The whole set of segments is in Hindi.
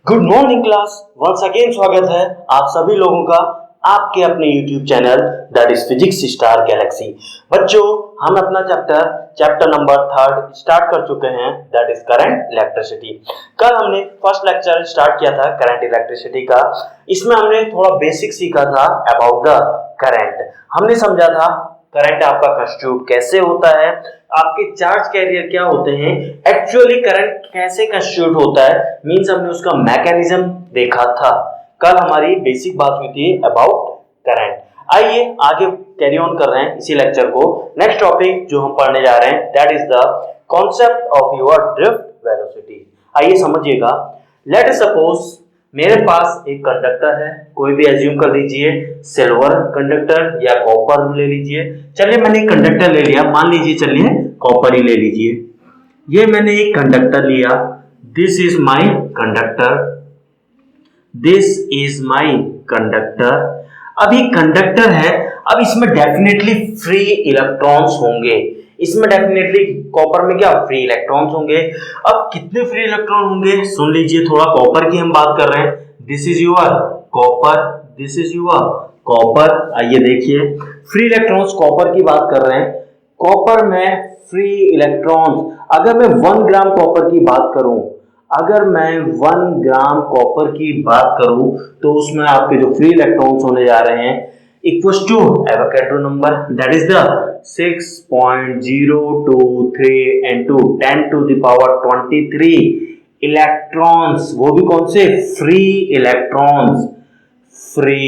Good morning class. Once again स्वागत है आप सभी लोगों का आपके अपने YouTube channel that is physics star galaxy. बच्चों, हम अपना चैप्टर नंबर 3 स्टार्ट कर चुके हैं दैट इज करंट इलेक्ट्रिसिटी। कल हमने फर्स्ट लेक्चर स्टार्ट किया था करंट इलेक्ट्रिसिटी का। इसमें हमने थोड़ा बेसिक सीखा था अबाउट द करंट। हमने समझा था करंट आपका कंस्टिट्यूट कैसे होता है, आपके चार्ज कैरियर क्या होते हैं, एक्चुअली करंट कैसे कंस्टिट्यूट होता है, मींस हमने उसका मैकेनिज्म देखा था। कल हमारी बेसिक बात हुई थी अबाउट करंट। आइए आगे कैरी ऑन कर रहे हैं इसी लेक्चर को। नेक्स्ट टॉपिक जो हम पढ़ने जा रहे हैं that is the concept of your drift velocity. आइए समझिएगा। लेट अस सपोज मेरे पास एक कंडक्टर है, कोई भी एज्यूम कर लीजिए, सिल्वर कंडक्टर या कॉपर ले लीजिए। चलिए मैंने एक कंडक्टर ले लिया, मान लीजिए चलिए कॉपर ही ले लीजिए। ये मैंने एक कंडक्टर लिया, this is my conductor, this is my conductor. अब ये कंडक्टर है, अब इसमें डेफिनेटली फ्री इलेक्ट्रॉन्स होंगे। इसमें डेफिनेटली कॉपर में क्या फ्री इलेक्ट्रॉन्स होंगे। अब कितने फ्री इलेक्ट्रॉन होंगे सुन लीजिए, थोड़ा कॉपर की हम बात कर रहे हैं। This is your copper, this is your copper. आइए देखिए फ्री इलेक्ट्रॉन्स कॉपर की बात कर रहे हैं। कॉपर में फ्री इलेक्ट्रॉन्स, अगर मैं 1 ग्राम कॉपर की बात करूं, अगर मैं 1 ग्राम कॉपर की बात करूं तो उसमें आपके जो फ्री इलेक्ट्रॉन्स होने जा रहे हैं equals to Avogadro number that is the 6.023 into 10 to the power 23 electrons. वो भी कौन से फ्री इलेक्ट्रॉन्स, फ्री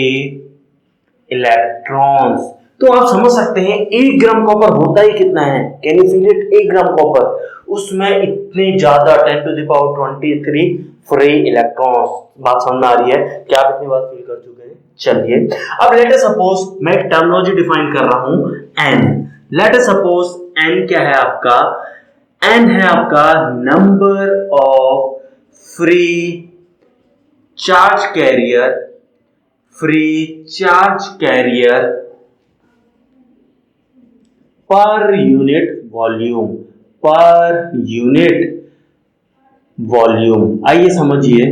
इलेक्ट्रॉन्स। तो आप समझ सकते हैं 1 ग्राम कॉपर होता ही कितना है, can you feel it. 1 gram copper, उसमें इतने ज्यादा 10 to the power 23 free electrons. बात समझ में आ रही है क्या आप इतनी बात फील कर चुके हैं। चलिए अब लेट अस सपोज मैं एक टर्मिनोलॉजी डिफाइन कर रहा हूं n. Let us suppose n क्या है आपका, एन है आपका number of free charge carrier, free charge carrier per unit volume, per unit volume. आइए समझिए,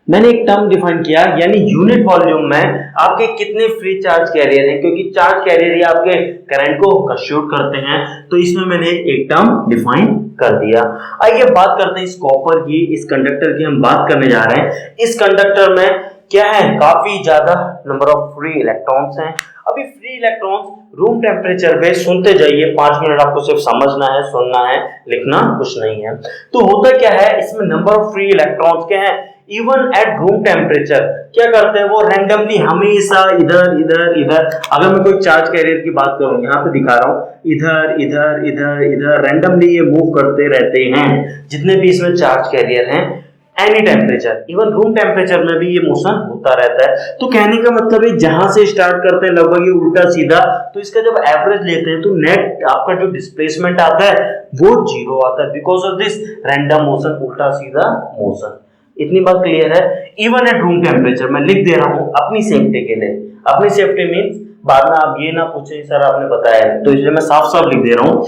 मैंने एक टर्म डिफाइन किया यानी यूनिट वॉल्यूम में आपके कितने फ्री चार्ज कैरियर हैं, क्योंकि चार्ज कैरियर ही आपके करंट को कंस्टिट्यूट करते हैं। तो इसमें मैंने एक टर्म डिफाइन कर दिया। आइए बात करते हैं इस कॉपर की, इस कंडक्टर की हम बात करने जा रहे हैं। इस कंडक्टर में क्या है, काफी ज्यादा नंबर ऑफ फ्री इलेक्ट्रॉन्स हैं। अभी फ्री इलेक्ट्रॉन्स रूम टेम्परेचर पे सुनते जाइए, 5 मिनट आपको सिर्फ समझना है, सुनना है, लिखना कुछ नहीं है। तो होता क्या है, इसमें नंबर ऑफ फ्री इलेक्ट्रॉन्स क्या है, इवन एट रूम टेम्परेचर क्या करते हैं वो रैंडमली हमेशा इधर इधर इधर। अगर मैं कोई चार्ज कैरियर की बात करूं, यहाँ पे दिखा रहा हूं, इधर इधर इधर इधर रैंडमली ये मूव करते रहते हैं जितने भी इसमें चार्ज कैरियर हैं। Any temperature, even room temperature में भी ये मोशन होता रहता है। तो कहने का मतलब है जहां से स्टार्ट करते हैं लगभग ये उल्टा सीधा, तो इसका जब एवरेज लेते हैं तो नेट आपका जो डिस्प्लेसमेंट आता है वो 0 आता है because of this random motion, उल्टा सीधा मोशन। इतनी बात क्लियर है। इवन एट रूम टेम्परेचर मैं लिख दे रहा हूं अपनी सेफ्टी के लिए। अपनी सेफ्टी मींस बाद में आप ये ना पूछे सर आपने बताया, तो इसलिए मैं साफ साफ लिख दे रहा हूं।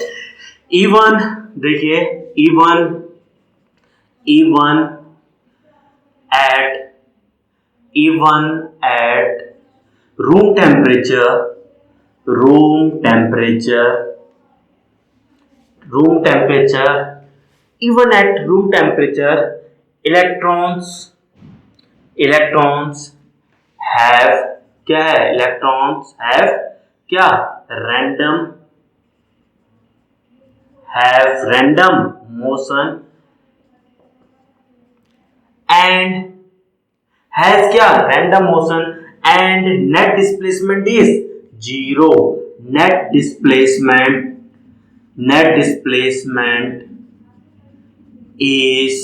इवन देखिए, even at room temperature even at room temperature electrons have क्या है, electrons have क्या, random motion and has क्या, random motion and net displacement is 0। net displacement is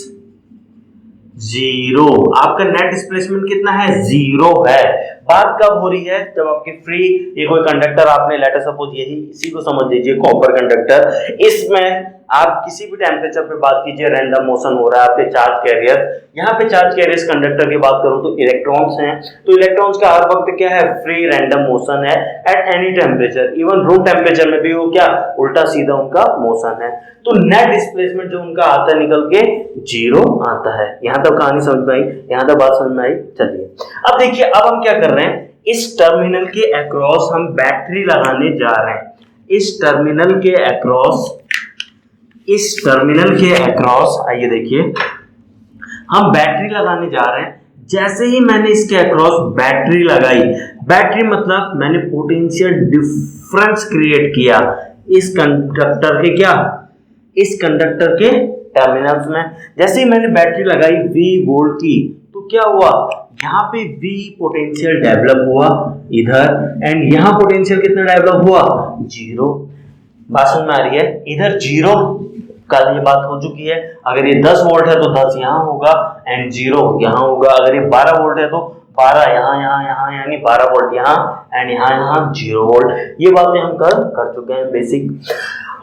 0। आपका नेट डिस्प्लेसमेंट कितना है, 0 है। बात कब हो रही है, जब आपके फ्री ये कोई कंडक्टर आपने लेट अस सपोज यही इसी को समझ लीजिए कॉपर कंडक्टर, इसमें आप किसी भी टेम्परेचर पे बात कीजिए, रैंडम मोशन हो रहा है आपके चार्ज कैरियर। यहाँ पे चार्ज कैरियर्स कंडक्टर की बात करूं तो इलेक्ट्रॉन्स हैं, तो इलेक्ट्रॉन्स का हर वक्त क्या है, फ्री रैंडम मोशन है at any temperature, even room temperature में भी वो क्या उल्टा सीधा उनका मोशन है। तो नेट डिस्प्लेसमेंट जो उनका आता है निकल के जीरो आता है। यहाँ तक कहानी समझ में आई, यहाँ तक बात समझ में आई। चलिए अब देखिए, अब हम क्या कर रहे हैं, इस टर्मिनल के अक्रॉस हम बैटरी लगाने जा रहे हैं। इस टर्मिनल के अक्रॉस आइए देखिए, हम बैटरी लगाने जा रहे हैं। जैसे ही मैंने इसके अक्रॉस बैटरी लगाई, बैटरी मतलब मैंने पोटेंशियल डिफरेंस क्रिएट किया इस कंडक्टर के टर्मिनल्स में। जैसे ही मैंने बैटरी लगाई V वोल्ट की, तो क्या हुआ, यहाँ पे V पोटेंशियल डेवलप हुआ इधर, एंड यहाँ पोटेंशियल कितना डेवलप हुआ, जीरो। बात समझ में आ रही है, इधर जीरो, कल ये बात हो चुकी है। अगर ये 10 वोल्ट है तो 10 यहाँ होगा एंड जीरो यहाँ होगा। अगर ये 12 वोल्ट है तो 12 यहाँ यानी 12 वोल्ट यहाँ एंड यहाँ 0 वोल्ट। ये बातें हम कर चुके हैं बेसिक।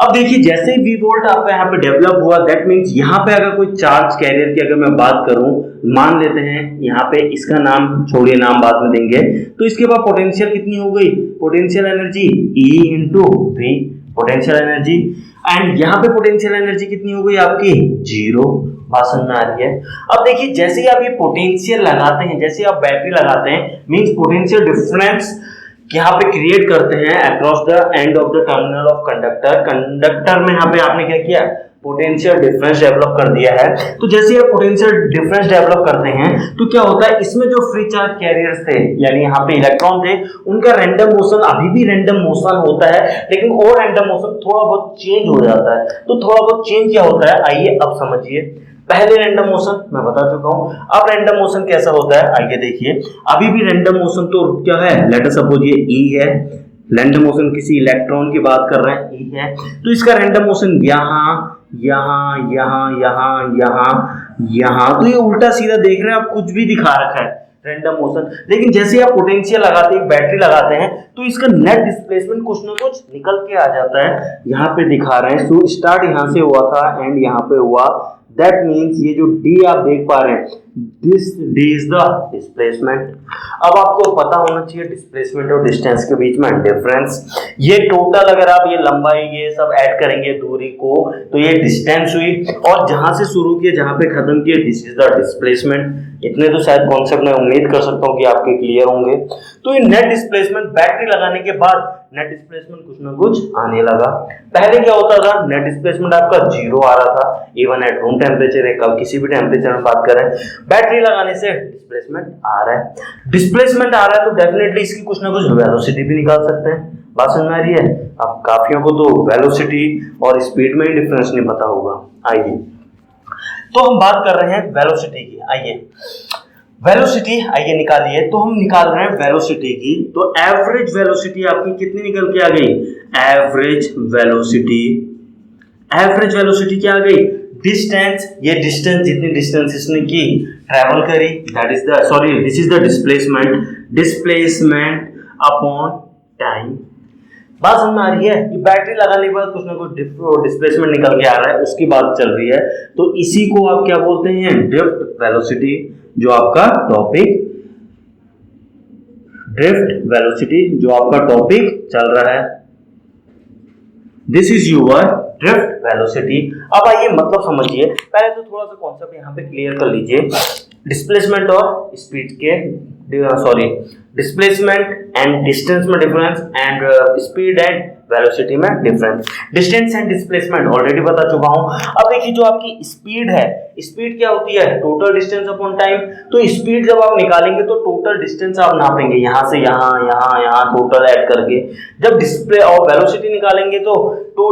अब देखिए, जैसे ही V वोल्ट आपका यहाँ पे डेवलप हुआ, दैट मीन्स यहाँ पे अगर कोई चार्ज कैरियर की अगर मैं बात करूं, मान लेते हैं यहाँ पे, इसका नाम छोड़िए, नाम बाद में देंगे, तो इसके बाद पोटेंशियल कितनी हो गई, potential energy E into V potential energy, and यहाँ पे पोटेंशियल एनर्जी कितनी हो गई आपकी, जीरो। बात समझ में आ रही है। अब देखिए, जैसे ही आप ये पोटेंशियल लगाते हैं, जैसे आप बैटरी लगाते हैं, मींस पोटेंशियल डिफरेंस यहाँ पे क्रिएट करते हैं across the end of the terminal of conductor में यहाँ पे आपने क्या किया, पोटेंशियल डिफरेंस डेवलप कर दिया है। तो जैसे आप पोटेंशियल डिफरेंस डेवलप करते हैं तो क्या होता है, इसमें जो फ्री चार्ज कैरियर्स थे यानी यहाँ पे इलेक्ट्रॉन थे, उनका रैंडम मोशन अभी भी रैंडम मोशन होता है, लेकिन वो रैंडम मोशन थोड़ा बहुत चेंज हो जाता है। तो थोड़ा बहुत चेंज क्या होता है, आइए अब समझिए। पहले रैंडम मोशन मैं बता चुका हूं, अब रैंडम मोशन कैसा होता है आइए देखिए। अभी भी रैंडम मोशन तो क्या है, लेट अस सपोज ये E है, रैंडम मोशन किसी इलेक्ट्रॉन की बात कर रहे हैं, E है, तो इसका रैंडम मोशन यहाँ, तो ये उल्टा सीधा देख रहे हैं आप, कुछ भी दिखा रखा है रैंडम मोशन। लेकिन जैसे आप पोटेंशियल लगाते हैं, बैटरी लगाते हैं, तो इसका नेट डिस्प्लेसमेंट कुछ ना कुछ निकल के आ जाता है। यहाँ पे दिखा रहे हैं, सो स्टार्ट यहाँ से हुआ था एंड यहाँ पे हुआ, दैट मीन्स ये जो D आप देख पा रहे हैं, this D is the displacement. अब आपको पता होना चाहिए डिस्प्लेसमेंट और डिस्टेंस के बीच में डिफरेंस। ये टोटल अगर आप ये लंबाई ये सब ऐड करेंगे दूरी को, तो ये डिस्टेंस हुई, और जहां से शुरू किए जहां पे खत्म किए, दिस इज द डिस्प्लेसमेंट। इतने तो शायद कॉन्सेप्ट मैं उम्मीद कर सकता हूँ कि आपके क्लियर होंगे। तो ये नेट डिस्प्लेसमेंट, बैटरी लगाने के बाद नेट डिस्प्लेसमेंट कुछ ना कुछ आने लगा। पहले क्या होता था, नेट डिस्प्लेसमेंट आपका जीरो आ रहा था, इवन एट रूम टेम्परेचर है, कब किसी भी टेम्परेचर में बात करें, बैटरी लगाने से डिस्प्लेसमेंट आ रहा है। डिस्प्लेसमेंट आ रहा है तो डेफिनेटली इसकी कुछ ना कुछ वेलोसिटी भी निकाल सकते हैं। बात समझ में आ रही है। अब काफियों को तो वेलोसिटी और स्पीड में ही डिफरेंस नहीं पता होगा। आइए, तो हम बात कर रहे हैं वेलोसिटी की। आइए वेलोसिटी आइए निकालिए, तो हम निकाल रहे हैं वेलोसिटी की। तो एवरेज वेलोसिटी आपकी कितनी निकल के आ गई, एवरेज वेलोसिटी क्या आ गई, डिस्टेंस, ये डिस्टेंस जितनी डिस्टेंस इसने की ट्रैवल करी, that is the this is the displacement upon time. बात समझ में आ रही है कि बैटरी लगाने के बाद कुछ ना कुछ डिस्प्लेसमेंट निकल के आ रहा है, उसकी बात चल रही है। तो इसी को आप क्या बोलते हैं, ड्रिफ्ट वेलोसिटी, जो आपका टॉपिक चल रहा है। This is your drift velocity. अब आइए मतलब समझिए, पहले तो थोड़ा सा कॉन्सेप्ट यहाँ पे क्लियर कर लीजिए। डिस्प्लेसमेंट और स्पीड के डिस्प्लेसमेंट एंड डिस्टेंस में difference and speed and velocity में difference. Distance and displacement already बता चुका हूं। अब देखिए, जो आपकी स्पीड है, स्पीड क्या होती है, टोटल डिस्टेंस अपॉन टाइम। तो स्पीड जब आप निकालेंगे तो टोटल डिस्टेंस आप नापेंगे, यहां से यहां टोटल ऐड करके। जब डिस्प्ले और वेलोसिटी निकालेंगे तो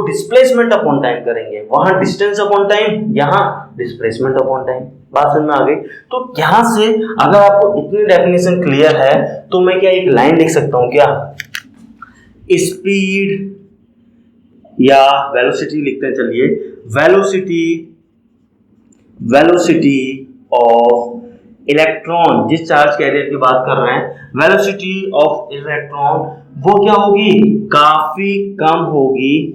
डिस्प्लेसमेंट अपॉन टाइम करेंगे, वहां डिस्टेंस अपॉन टाइम, यहां डिस्प्लेसमेंट अपॉन टाइम। बात समझ में आ गई। तो यहां से अगर आपको इतनी डेफिनेशन क्लियर है तो मैं क्या एक लाइन लिख सकता हूं, क्या स्पीड या वेलोसिटी लिखते हैं। चलिए, वेलोसिटी ऑफ इलेक्ट्रॉन, जिस चार्ज कैरियर की बात कर रहे हैं, वेलोसिटी ऑफ इलेक्ट्रॉन वो क्या होगी, काफी कम होगी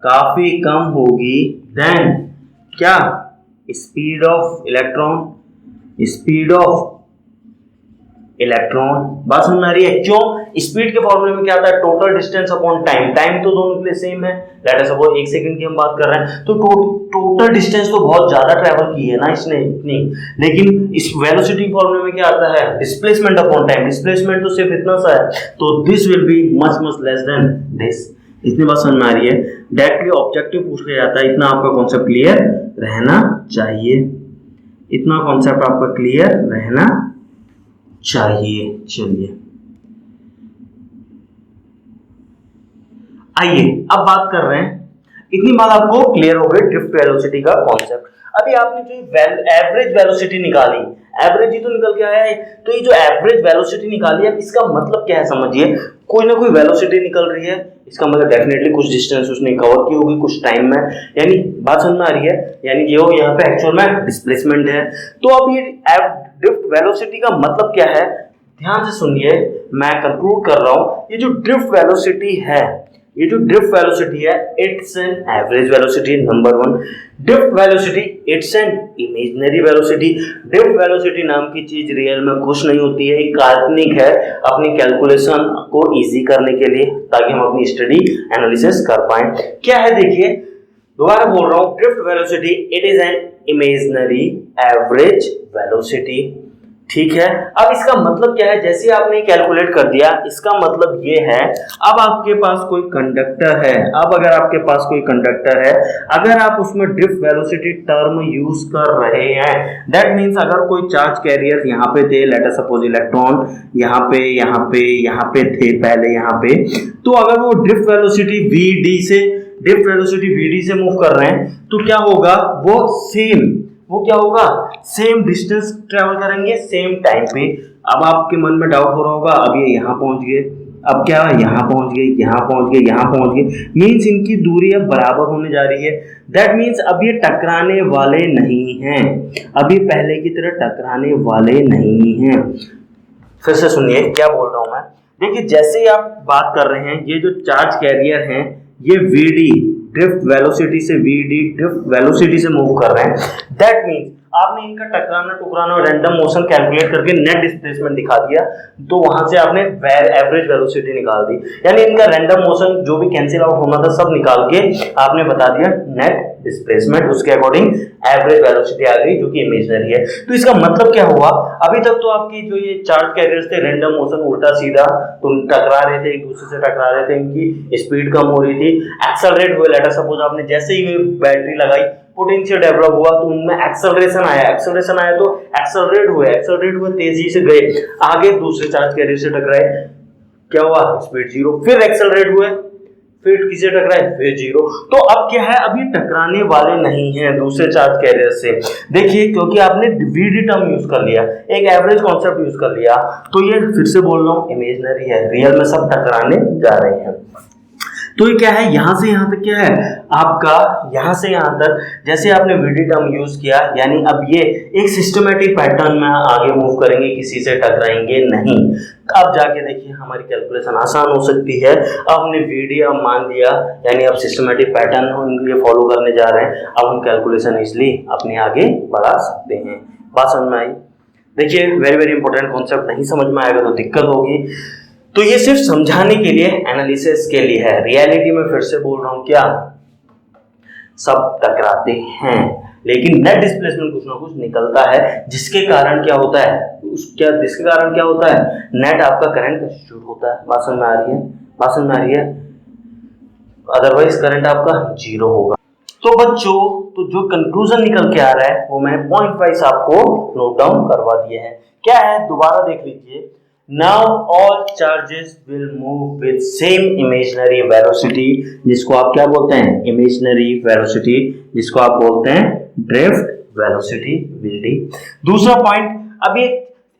काफी कम होगी देन क्या, स्पीड ऑफ इलेक्ट्रॉन। बात समझ में आ रही है? क्यों? स्पीड के फॉर्मूले में क्या आता है, total distance upon time. Time तो दोनों के लिए सेम है, लेट अस सपोज 1 सेकंड की हम बात कर रहे हैं, तो टोटल डिस्टेंस तो बहुत ज्यादा ट्रेवल की है ना इसने इतनी, लेकिन इस वेलोसिटी फॉर्मूले में क्या आता है, डिस्प्लेसमेंट अपॉन टाइम। डिस्प्लेसमेंट तो सिर्फ इतना सा है, तो this will be much less than this. इतनी बात समझ में आ रही है? डायरेक्टली ऑब्जेक्टिव पूछ लिया जाता है, इतना आपका कॉन्सेप्ट क्लियर रहना चाहिए, इतना कॉन्सेप्ट आपका क्लियर रहना चाहिए। चलिए आइए अब बात कर रहे हैं, इतनी बात आपको क्लियर हो गई ड्रिफ्ट वेलोसिटी का कॉन्सेप्ट। अभी आपने जो एवरेज वेलोसिटी निकाली, एवरेज ही तो निकल के आया है, तो ये जो एवरेज वेलोसिटी निकाली है इसका मतलब क्या है समझिए, कोई ना कोई वेलोसिटी निकल रही है, इसका मतलब डेफिनेटली कुछ डिस्टेंस उसने कवर की होगी कुछ टाइम में, यानी बात समझ में आ रही है, यानी ये यहाँ पे एक्चुअल में डिस्प्लेसमेंट है। तो अब ये ड्रिफ्ट वेलोसिटी का मतलब क्या है, ध्यान से सुनिए, मैं कंक्लूड कर रहा हूं। ये जो ड्रिफ्ट वेलोसिटी है, ये जो ड्रिफ्ट वेलोसिटी है, it's an average velocity number 1। Drift velocity it's an imaginary velocity. Drift velocity नाम की चीज रियल में कुछ नहीं होती है, एक काल्पनिक है अपनी कैलकुलेशन को इजी करने के लिए, ताकि हम अपनी स्टडी एनालिसिस कर पाए। क्या है देखिए, दोबारा बोल रहा हूं, drift velocity it is an imaginary average velocity, ठीक है। अब इसका मतलब क्या है, जैसे आपने कैलकुलेट कर दिया, इसका मतलब ये है, अब आपके पास कोई कंडक्टर है, अब अगर आपके पास कोई कंडक्टर है, अगर आप उसमें ड्रिफ्ट वेलोसिटी टर्म यूज कर रहे हैं, दैट मींस अगर कोई चार्ज कैरियर यहाँ पे थे, लेट अस सपोज इलेक्ट्रॉन यहाँ पे थे पहले यहाँ पे, तो अगर वो ड्रिफ्ट वेलोसिटी vd से मूव कर रहे हैं, तो क्या होगा, वो क्या होगा, सेम डिस्टेंस ट्रेवल करेंगे सेम टाइम पे। अब आपके मन में डाउट हो रहा होगा, अब ये यहाँ पहुंच गए, अब क्या यहाँ पहुंच गए, मींस इनकी दूरी अब बराबर होने जा रही है। दैट मींस अब ये टकराने वाले नहीं हैं, अभी पहले की तरह टकराने वाले नहीं हैं। फिर से सुनिए क्या बोल रहा हूं मैं, देखिए जैसे ही आप बात कर रहे हैं, ये जो चार्ज कैरियर हैं, ये vd ड्रिफ्ट वेलोसिटी से मूव कर रहे हैं, दैट मींस आपने इनका टकराना और रैंडम मोशन कैलकुलेट करके नेट डिस्प्लेसमेंट दिखा दिया, तो वहां से आपने एवरेज वेलोसिटी निकाल दी, यानी इनका रैंडम मोशन जो भी कैंसिल आउट होना था सब निकाल के आपने बता दिया नेट डिस्प्लेसमेंट, उसके अकॉर्डिंग एवरेज वेलोसिटी आ गई जो कि इमेजिनरी है। तो इसका मतलब क्या हुआ, अभी तक तो आपकी जो ये चार्ज कैरियर्स थे, रैंडम मोशन उल्टा सीधा तो टकरा रहे थे, एक दूसरे से टकरा रहे थे, इनकी स्पीड कम हो रही थी, एक्सेलरेट हुए। लेट अस सपोज आपने जैसे ही बैटरी लगाई, पोटेंशियल डेवलप हुआ, तो उनमें एक्सेलरेशन आया तो एक्सेलरेट हुए, तेजी से गए आगे, दूसरे चार्ज कैरियर से टकराए, क्या हुआ, स्पीड 0, फिर एक्सेलरेट हुए, फिर किसे टकराए, फिर 0। तो अब क्या है, अभी टकराने वाले नहीं हैं दूसरे चार्ज कैरियर से। देखिए क्योंकि आपने vd टर्म यूज कर लिया, एक एवरेज कॉन्सेप्ट यूज कर लिया, तो ये फिर से बोल रहा हूं इमेजिनरी है, रियल में सब टकराने जा रहे हैं। तो ये क्या है, यहां से यहां तक क्या है आपका, यहां से यहां तक जैसे आपने vd टर्म यूज किया, यानी अब ये एक सिस्टमेटिक पैटर्न में आगे मूव करेंगे, किसी से टकराएंगे नहीं। अब जाके देखिए हमारी कैलकुलेशन आसान हो सकती है। अब हमने vd अब मान दिया, यानी अब सिस्टमेटिक पैटर्न हम ये फॉलो करने जा रहे हैं, अब हम कैलकुलेशन इसलिए अपने आगे बढ़ा सकते हैं। बात समझ में आई? देखिए वेरी इंपॉर्टेंट कॉन्सेप्ट, नहीं समझ में आएगा तो दिक्कत होगी। तो ये सिर्फ समझाने के लिए, एनालिसिस के लिए है, रियलिटी में फिर से बोल रहा हूं क्या, सब टकराते हैं, लेकिन नेट डिस्प्लेसमेंट कुछ ना कुछ निकलता है, जिसके कारण क्या होता है, नेट आपका करंट कंस्टिट्यूट होता है। बात समझ में आ रही है? अदरवाइज करंट आपका 0 होगा। तो बच्चों, तो जो कंक्लूजन निकल के आ रहा है वो मैंने पॉइंट वाइज आपको नोट डाउन करवा दिया है। क्या है, दोबारा देख लीजिए। Now all charges will move with same imaginary velocity, जिसको आप क्या बोलते हैं, imaginary velocity, जिसको आप बोलते हैं drift velocity vd। दूसरा पॉइंट, अभी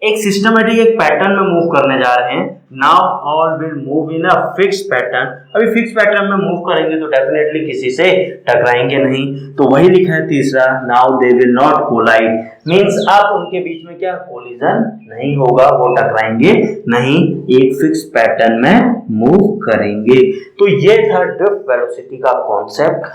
एक सिस्टमेटिक एक पैटर्न में मूव करने जा रहे हैं, now all will move in a fix pattern. अभी फिक्स पैटर्न में मूव करेंगे तो डेफिनेटली किसी से टकराएंगे नहीं, तो वही लिखा है तीसरा, now they will not collide, means अब उनके बीच में क्या कोलिजन नहीं होगा, वो टकराएंगे नहीं, एक फिक्स पैटर्न में मूव करेंगे। तो ये था ड्रिफ्ट वेलोसिटी का कॉन्सेप्ट।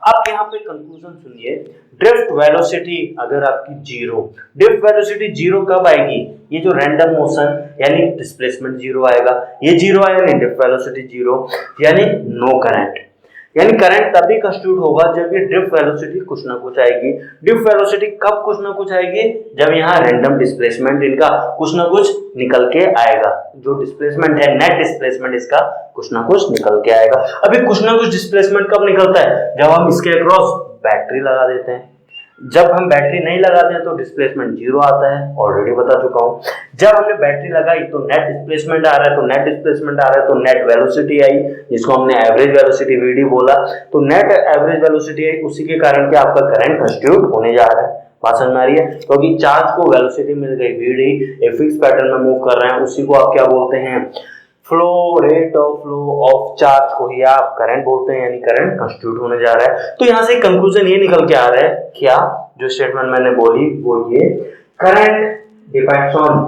अब यहाँ पे कंक्लूजन सुनिए, ड्रिफ्ट वेलोसिटी अगर आपकी जीरो, ड्रिफ्ट वेलोसिटी जीरो कब आएगी, ये जो रैंडम मोशन यानी डिस्प्लेसमेंट जीरो आएगा, ये जीरो आया नहीं, ड्रिफ्ट वेलोसिटी जीरो यानी नो करंट, यानी करंट तभी कंस्टिट्यूट होगा जब ये ड्रिफ्ट वेलोसिटी कुछ ना कुछ आएगी। ड्रिफ्ट वेलोसिटी कब कुछ ना कुछ आएगी, जब यहाँ रैंडम डिस्प्लेसमेंट इनका कुछ ना कुछ निकल के आएगा, जो डिस्प्लेसमेंट है नेट डिस्प्लेसमेंट इसका कुछ ना कुछ निकल के आएगा। अभी कुछ ना कुछ डिस्प्लेसमेंट कब निकलता है, जब हम इसके अक्रॉस बैटरी लगा देते हैं। जब हम बैटरी नहीं लगाते हैं तो डिस्प्लेसमेंट जीरो आता है, ऑलरेडी बता चुका हूं। जब हमने बैटरी लगाई तो नेट डिस्प्लेसमेंट आ रहा है, तो नेट डिस्प्लेसमेंट आ रहा है तो नेट वेलोसिटी आई, जिसको हमने एवरेज वेलोसिटी वीडी बोला, तो नेट एवरेज वेलोसिटी आई, उसी के कारण के आपका करंट कंस्टिट्यूट होने जा रहा है। बात समझ में आ रही है, क्योंकि चार्ज को वेलोसिटी मिल गई वीडी, एक फिक्स पैटर्न में मूव कर रहे हैं, उसी को आप क्या बोलते हैं, flow rate of flow of charge को ही आप करंट बोलते हैं, यानी करंट कंस्टिट्यूट होने जा रहा है। तो यहां से कंक्लूजन ये निकल के आ रहा है, क्या जो स्टेटमेंट मैंने बोली वो ये, current depends on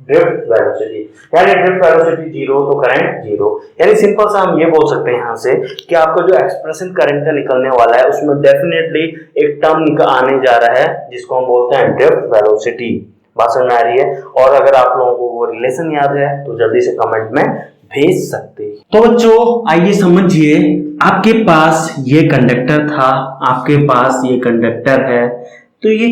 drift velocity, यानी ड्रिफ्ट वेलोसिटी जीरो तो करंट जीरो, यानी सिंपल सा हम ये बोल सकते हैं यहां से कि आपका जो एक्सप्रेशन करंट का निकलने वाला है उसमें डेफिनेटली एक टर्म आने जा रहा है जिसको हम बोलते हैं ड्रिफ्ट वेलोसिटी। बात समझ में आ रही है, और अगर आप लोगों को वो रिलेशन याद है तो जल्दी से कमेंट में भेज सकते हैं। तो बच्चों आइए समझिए, आपके पास ये कंडक्टर था, आपके पास ये कंडक्टर है, तो ये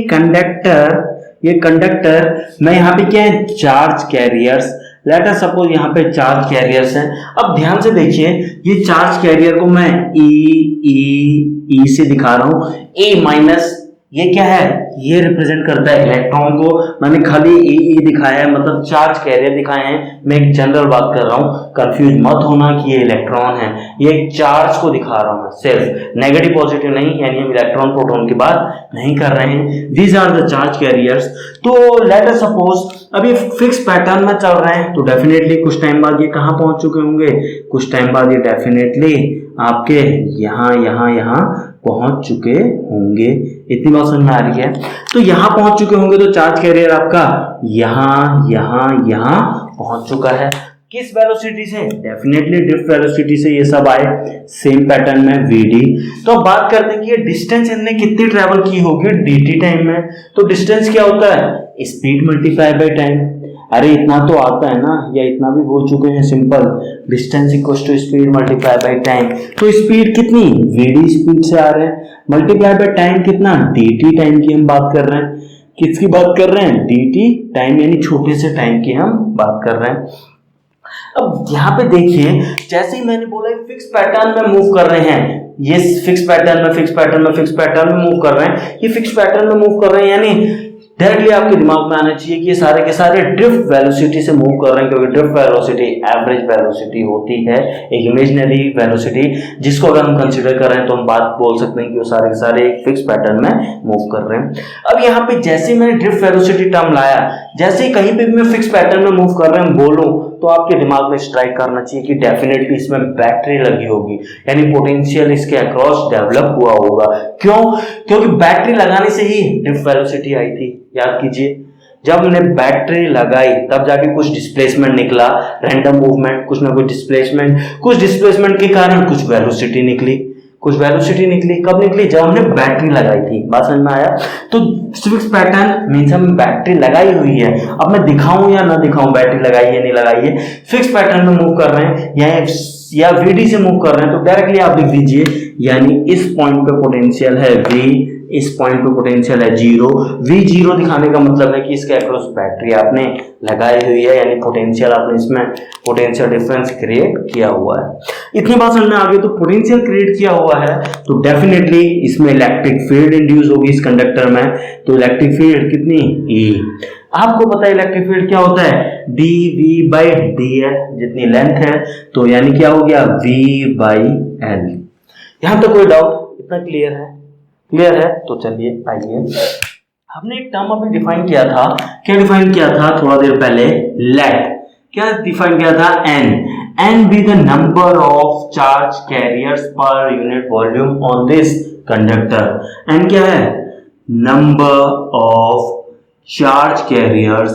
कंडक्टर में यहाँ पे क्या है, charge carriers, late us suppose यहाँ पे चार्ज कैरियर्स हैं। अब ध्यान से देखिए, ये चार्ज कैरियर को मैं ई से दिखा रहा हूं, ए माइनस, ये क्या है, ये रिप्रेजेंट करता है इलेक्ट्रॉन को, मैंने खाली ई दिखाया है, मतलब चार्ज कैरियर दिखाए हैं, मैं एक जनरल बात कर रहा हूं, कंफ्यूज मत होना कि ये इलेक्ट्रॉन है, ये एक चार्ज को दिखा रहा हूं मैं, सिर्फ नेगेटिव पॉजिटिव नहीं, यानी हम इलेक्ट्रॉन प्रोटॉन की बात नहीं कर रहे हैं, these are the charge carriers. तो लेट अस सपोज अभी फिक्स पैटर्न में चल रहे हैं, तो डेफिनेटली कुछ टाइम बाद ये कहां पहुंच चुके होंगे, कुछ टाइम बाद ये डेफिनेटली आपके यहाँ पहुंच चुके होंगे, इतनी बात समझ में आ रही है। तो यहाँ पहुंच चुके होंगे तो चार्ज कैरियर आपका यहाँ पहुंच चुका है, किस वेलोसिटी से, डेफिनेटली ड्रिफ्ट वेलोसिटी से ये सब आए, सेम पैटर्न में vd। तो अब बात करते हैं कि ये डिस्टेंस इनने कितनी ट्रेवल की होगी dt टाइम में, तो डिस्टेंस क्या होता है, स्पीड मल्टीप्लाई बाय टाइम। अरे इतना तो आता है ना, या इतना भी बोल चुके हैं, simple, distance equals to speed multiply by time. तो स्पीड कितनी, vd स्पीड से आ रहे हैं, मल्टीप्लाई बाय टाइम कितना, dt टाइम की हम बात कर रहे हैं, किसकी बात कर रहे हैं, dt टाइम, यानी छोटे से टाइम की हम बात कर रहे हैं। अब यहाँ पे देखिए, जैसे ही मैंने बोला फिक्स पैटर्न में मूव कर रहे हैं, ये फिक्स पैटर्न में मूव कर रहे हैं, ये फिक्स पैटर्न में मूव कर रहे हैं, यानी डायरेक्टली आपके दिमाग में आना चाहिए कि ये सारे के सारे ड्रिफ्ट वेलोसिटी से मूव कर रहे हैं, क्योंकि ड्रिफ्ट वेलोसिटी एवरेज वेलोसिटी होती है, एक इमेजिनरी वेलोसिटी, जिसको अगर हम कंसीडर कर रहे हैं तो हम बात बोल सकते हैं कि वो सारे के सारे एक फिक्स पैटर्न में मूव कर रहे हैं। अब यहाँ पे जैसे मैंने ड्रिफ्ट वेलोसिटी टर्म लाया, जैसे ही कहीं पे भी मैं फिक्स पैटर्न में मूव कर रहे हैं बोलूं, तो आपके दिमाग में स्ट्राइक करना चाहिए कि डेफिनेटली इसमें बैटरी लगी होगी, यानी पोटेंशियल इसके अक्रॉस डेवलप हुआ होगा। क्यों, क्योंकि बैटरी लगाने से ही ड्रिफ्ट वेलोसिटी आई थी, याद कीजिए, जब मैंने बैटरी लगाई तब जाके कुछ डिस्प्लेसमेंट निकला, रैंडम मूवमेंट, कुछ ना कुछ डिस्प्लेसमेंट के कारण कुछ वेलोसिटी निकली, कब निकली, जब हमने बैटरी लगाई थी। बात समझ में आया। तो फिक्स पैटर्न मींस हम बैटरी लगाई हुई है, अब मैं दिखाऊं या ना दिखाऊं बैटरी लगाई है नहीं लगाई है, फिक्स पैटर्न में मूव कर रहे हैं या vd से मूव कर रहे हैं, तो डायरेक्टली आप लिख दीजिए, यानी इस पॉइंट पे पोटेंशियल है v, इस पॉइंट पे पोटेंशियल है जीरो, v जीरो दिखाने का मतलब है कि इसके अक्रॉस बैटरी आपने लगाई हुई है, यानी पोटेंशियल आपने इसमें पोटेंशियल डिफरेंस क्रिएट किया हुआ है। इतनी बात समझ में आ गई। तो पोटेंशियल क्रिएट किया हुआ है तो डेफिनेटली इसमें इलेक्ट्रिक फील्ड इंड्यूस होगी इस कंडक्टर में, तो इलेक्ट्रिक फील्ड कितनी, E। आपको पता है इलेक्ट्रिक फील्ड क्या होता है, dv बाई डी है, जितनी लेंथ है, तो यानी क्या हो गया, v बाई एल। यहां तो कोई डाउट, इतना क्लियर है। तो चलिए आइए, हमने एक टर्म अभी डिफाइन किया था, क्या डिफाइन किया था थोड़ा देर पहले, लेट, क्या डिफाइन किया था, n be the number of charge carriers per unit volume on this conductor. N क्या है, number of charge carriers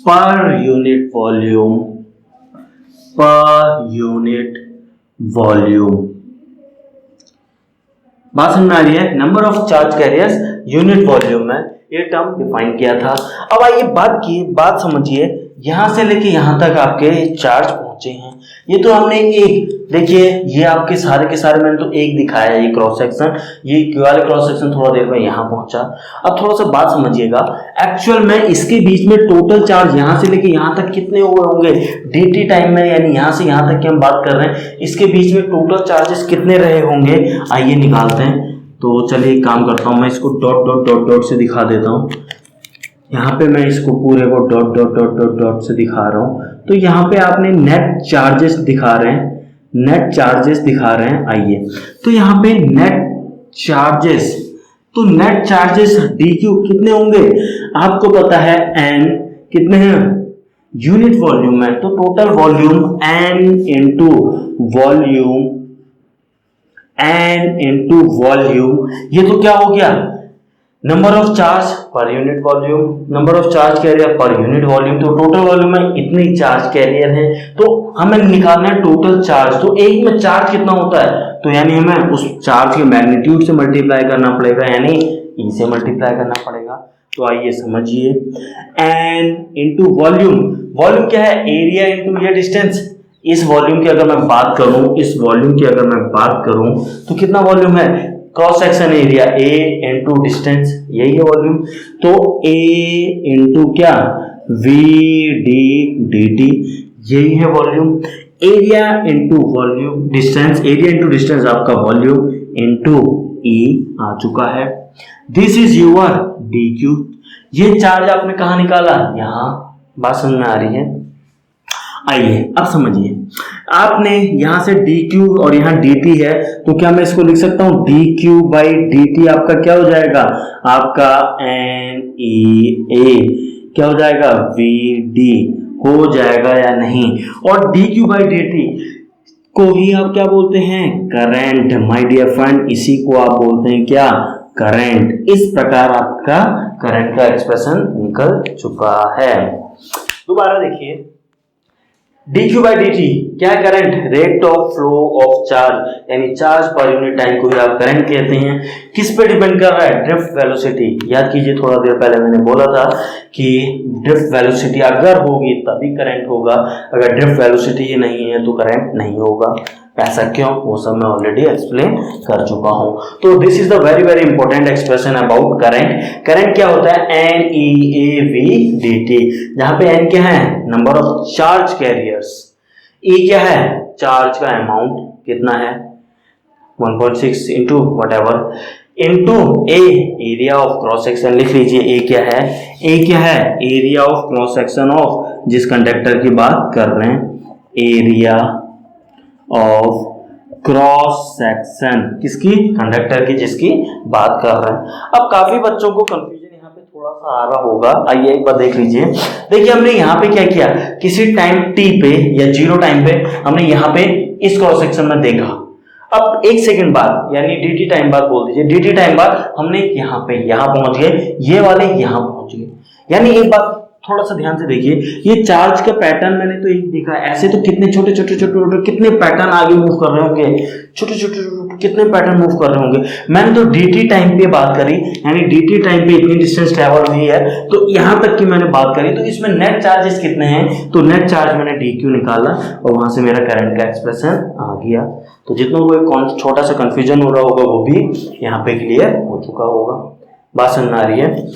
per unit volume. बात समझ में आ रही है, number of charge carriers unit volume में ये टर्म डिफाइन किया था। अब आइए बात समझिए, यहां से लेके यहां तक आपके चार्ज पहुंचे हैं। ये तो हमने एक, देखिए ये आपके सारे के सारे मैंने तो एक दिखाया है, ये क्रॉस सेक्शन, ये क्यू वाले क्रॉस सेक्शन थोड़ा देर में यहां पहुंचा। अब थोड़ा सा बात समझिएगा, एक्चुअल में इसके बीच में टोटल चार्ज यहां से लेके यहां तक कितने हुए होंगे dt टाइम में, यानी यहां से यहां तक की हम बात कर रहे हैं, इसके बीच में टोटल चार्जेस कितने रहे होंगे, आइए निकालते हैं। तो चलिए एक काम करता हूं, मैं इसको डॉट डॉट डॉट डॉट से दिखा देता हूं। यहाँ पे मैं इसको पूरे co dot dot dot dot dot से दिखा रहा हूं। तो यहाँ पे आपने नेट चार्जेस दिखा रहे हैं, आइए तो यहाँ पे नेट चार्जेस dq कितने होंगे, आपको पता है n कितने हैं, यूनिट वॉल्यूम है, तो total volume n into volume, ये तो क्या हो गया, नंबर ऑफ चार्ज पर unit volume, number of charge carrier per unit volume. तो टोटल वॉल्यूम में इतने चार्ज कैरियर हैं, तो हमें निकालना है टोटल चार्ज। तो एक में चार्ज कितना होता है, तो यानी हमें उस चार्ज के मैग्नीट्यूड से मल्टीप्लाई करना पड़ेगा, यानी ई से मल्टीप्लाई करना पड़ेगा। तो आइए समझिए, एन इंटू वॉल्यूम क्या है, एरिया इंटू ये डिस्टेंस। इस वॉल्यूम की अगर मैं बात करूं, तो कितना वॉल्यूम है, cross section area a into distance, यही है वॉल्यूम। तो a इंटू क्या, vd dt, यही है volume. Area into volume, area into distance आपका वॉल्यूम इंटू e आ चुका है। This is your dq। ये चार्ज आपने कहा निकाला, यहां, बात समझ में आ रही है। आइए अब समझिए, आपने यहां से dq और यहां dt है, तो क्या मैं इसको लिख सकता हूं, dq बाई dt आपका क्या हो जाएगा, आपका NEA क्या हो जाएगा, VD हो जाएगा या नहीं। और dq बाई dt को ही आप क्या बोलते हैं, करंट, माय डियर फ्रेंड, इसी को आप बोलते हैं क्या, करंट। इस प्रकार आपका करंट का एक्सप्रेशन निकल चुका है। दोबारा देखिए, dq बाई dt क्या है, current, rate of flow of charge, यानी चार्ज पर यूनिट टाइम को ही आप करंट कहते हैं। किस पे डिपेंड कर रहा है, ड्रिफ्ट वेलोसिटी। याद कीजिए, थोड़ा देर पहले मैंने बोला था कि ड्रिफ्ट वेलोसिटी अगर होगी तभी करंट होगा, अगर ड्रिफ्ट वेलोसिटी ही नहीं है तो करंट नहीं होगा। ऐसा क्यों, वो सब मैं ऑलरेडी एक्सप्लेन कर चुका हूं। तो this is the very very important expression about current. Current क्या होता है, NEAVDT, जहां पे n क्या है, number of charge carriers, E क्या है, चार्ज का अमाउंट कितना है, 1.6 into what ever, into A area of cross section. लिख लीजिए A क्या है, area of cross section of, जिस कंडक्टर की बात कर रहे हैं, एरिया ऑफ क्रॉस सेक्शन, किसकी, कंडक्टर की जिसकी बात कर रहे हैं। अब काफी बच्चों को कंफ्यूजन यहाँ पे थोड़ा सा आ रहा होगा, आइए एक बार देख लीजिए। देखिए हमने यहाँ पे क्या किया, किसी टाइम t पे या 0 टाइम पे हमने यहाँ पे इस क्रॉस सेक्शन में देखा। अब 1 सेकंड बाद, यानी dt टाइम बाद बोल दीजिए, dt टाइम बाद हमने यहाँ पे यहाँ पहुंच गए, ये वाले यहाँ पहुंच गए। यानी एक बात थोड़ा सा ध्यान से देखिए, ये चार्ज का पैटर्न मैंने तो एक देखा, ऐसे तो कितने छोटे छोटे कितने पैटर्न आगे मूव कर रहे होंगे, छोटे छोटे कितने पैटर्न मूव कर रहे होंगे। मैंने तो dt टाइम पे बात करी, यानी dt टाइम पे इतनी डिस्टेंस ट्रेवल हुई है, तो यहां तक की मैंने बात करी। तो इसमें नेट चार्जेस कितने हैं, तो नेट चार्ज मैंने dq निकाला और वहां से मेरा करंट का एक्सप्रेशन आ गया। तो जितना कोई छोटा सा कंफ्यूजन हो रहा होगा वो भी यहाँ पे क्लियर हो चुका होगा। बात समझ आ रही है।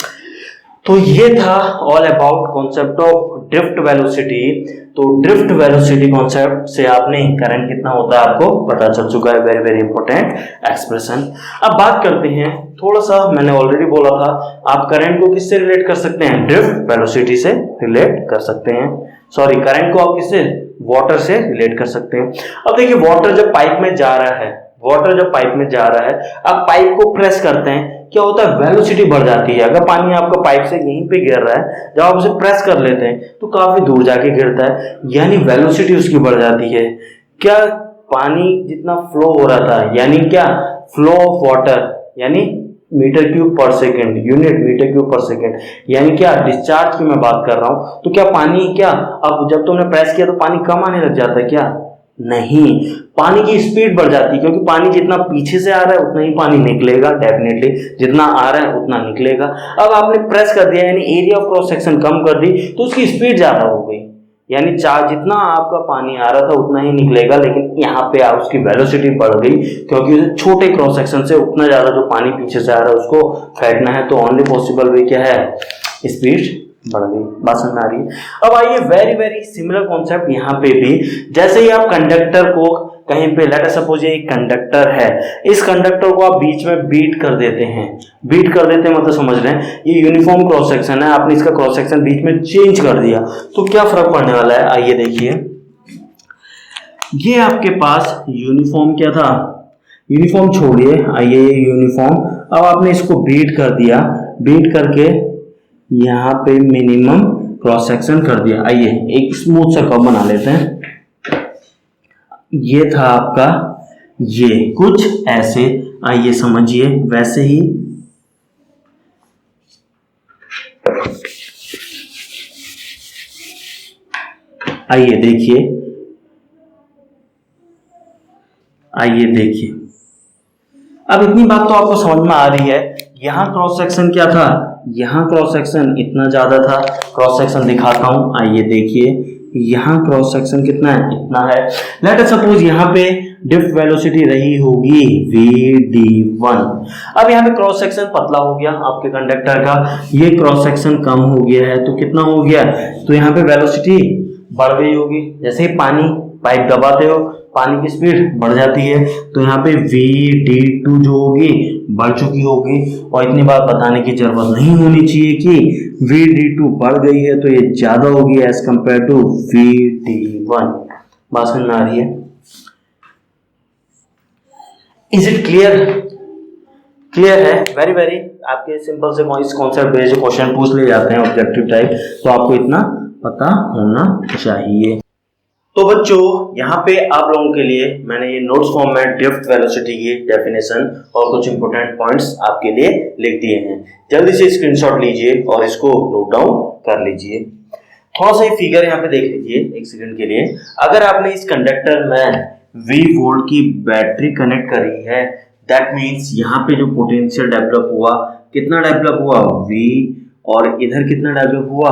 तो ये था all about concept of drift velocity. तो ड्रिफ्ट वेलोसिटी कॉन्सेप्ट से आपने करंट कितना होता है आपको पता चल चुका है, वेरी वेरी इंपॉर्टेंट एक्सप्रेशन। अब बात करते हैं, थोड़ा सा मैंने ऑलरेडी बोला था, आप करंट को किससे रिलेट कर सकते हैं, ड्रिफ्ट वेलोसिटी से रिलेट कर सकते हैं। सॉरी, करंट को आप किससे, वाटर से रिलेट कर सकते हैं। अब देखिए, वाटर जब पाइप में जा रहा है, वाटर जब पाइप में जा रहा है, आप पाइप को प्रेस करते हैं, क्या होता है, वेलोसिटी बढ़ जाती है। अगर पानी आपका पाइप से यहीं पे गिर रहा है, जब आप उसे प्रेस कर लेते हैं तो काफी दूर जाके गिरता है, यानी वेलोसिटी उसकी बढ़ जाती है। क्या पानी जितना फ्लो हो रहा था, यानी क्या फ्लो ऑफ वाटर, यानी मीटर क्यूब पर सेकेंड, यूनिट मीटर क्यूब पर सेकेंड, यानी क्या डिस्चार्ज की मैं बात कर रहा हूं, तो क्या पानी, क्या अब जब तुमने प्रेस किया तो पानी कम आने लग जाता है क्या? नहीं, पानी की स्पीड बढ़ जाती है, क्योंकि पानी जितना पीछे से आ रहा है उतना ही पानी निकलेगा, डेफिनेटली जितना आ रहा है उतना निकलेगा। अब आपने प्रेस कर दिया, यानी एरिया ऑफ क्रॉस सेक्शन कम कर दी, तो उसकी स्पीड ज्यादा हो गई, यानी चार जितना आपका पानी आ रहा था उतना ही निकलेगा, लेकिन यहाँ पे आप उसकी वेलोसिटी बढ़ गई, क्योंकि छोटे क्रॉस सेक्शन से उतना ज्यादा जो पानी पीछे से आ रहा है उसको फेंकना है, तो ओनली पॉसिबल वे क्या है, स्पीड बढ़ गई। बात समझ में आ रही है? अब आइए वेरी वेरी सिमिलर कॉन्सेप्ट यहाँ पे भी, जैसे ही आप कंडक्टर को कहीं पे, लेट अस सपोज ये एक कंडक्टर है, इस कंडक्टर को आप बीच में बीट कर देते हैं, बीट कर देते हैं मतलब समझ रहे हैं, ये यूनिफॉर्म क्रॉस सेक्शन है, आपने इसका क्रॉस सेक्शन बीच में चेंज कर दिया, तो क्या फर्क पड़ने वाला है? आइए देखिए, ये आपके पास यूनिफॉर्म क्या था, यूनिफॉर्म छोड़िए, आइए ये यूनिफॉर्म, अब आपने इसको बीट कर दिया, बीट करके यहाँ पे मिनिमम क्रॉस सेक्शन कर दिया। आइए एक स्मूथ सा कर्व बना लेते हैं, ये था आपका, ये कुछ ऐसे, आइए समझिए वैसे ही, आइए देखिए, आइए देखिए, अब इतनी बात तो आपको समझ में आ रही है। यहां क्रॉस सेक्शन क्या था, यहां क्रॉस सेक्शन इतना ज्यादा था, क्रॉस सेक्शन दिखाता हूं, आइए देखिए, यहां क्रॉस सेक्शन कितना है, इतना है। लेट अस सपोज यहां पे ड्रिफ्ट वेलोसिटी रही होगी vd1। अब यहाँ पे क्रॉस सेक्शन पतला हो गया आपके कंडक्टर का, ये क्रॉस सेक्शन कम हो गया है, तो कितना हो गया, तो यहाँ पे वेलोसिटी बढ़ गई होगी। जैसे ही पानी पाइप दबाते हो, पानी की स्पीड बढ़ जाती है, तो यहाँ पे vd2 जो होगी बढ़ चुकी होगी, और इतनी बात बताने की जरूरत नहीं होनी चाहिए कि vd2 बढ़ गई है तो ये ज्यादा होगी एज कंपेयर टू vd1। बात समझ में आ रही है? Is it clear? क्लियर है? वेरी वेरी, आपके सिंपल से इस कॉन्सेप्ट बेस्ड क्वेश्चन पूछ ले जाते हैं ऑब्जेक्टिव टाइप, तो आपको इतना पता होना चाहिए। तो बच्चों यहाँ पे आप लोगों के लिए मैंने ये नोट्स फॉर्म में ड्रिफ्ट वेलोसिटी की डेफिनेशन और कुछ इंपॉर्टेंट पॉइंट्स आपके लिए लिख दिए हैं, जल्दी से स्क्रीनशॉट लीजिए और इसको नोट डाउन कर लीजिए। थोड़ा सा फिगर यहाँ पे देख लीजिए एक सेकंड के लिए। अगर आपने इस कंडक्टर में V वोल्ट की बैटरी कनेक्ट करी है, दैट मीन्स यहाँ पे जो पोटेंशियल डेवलप हुआ, कितना डेवलप हुआ, V, और इधर कितना डेवलप हुआ,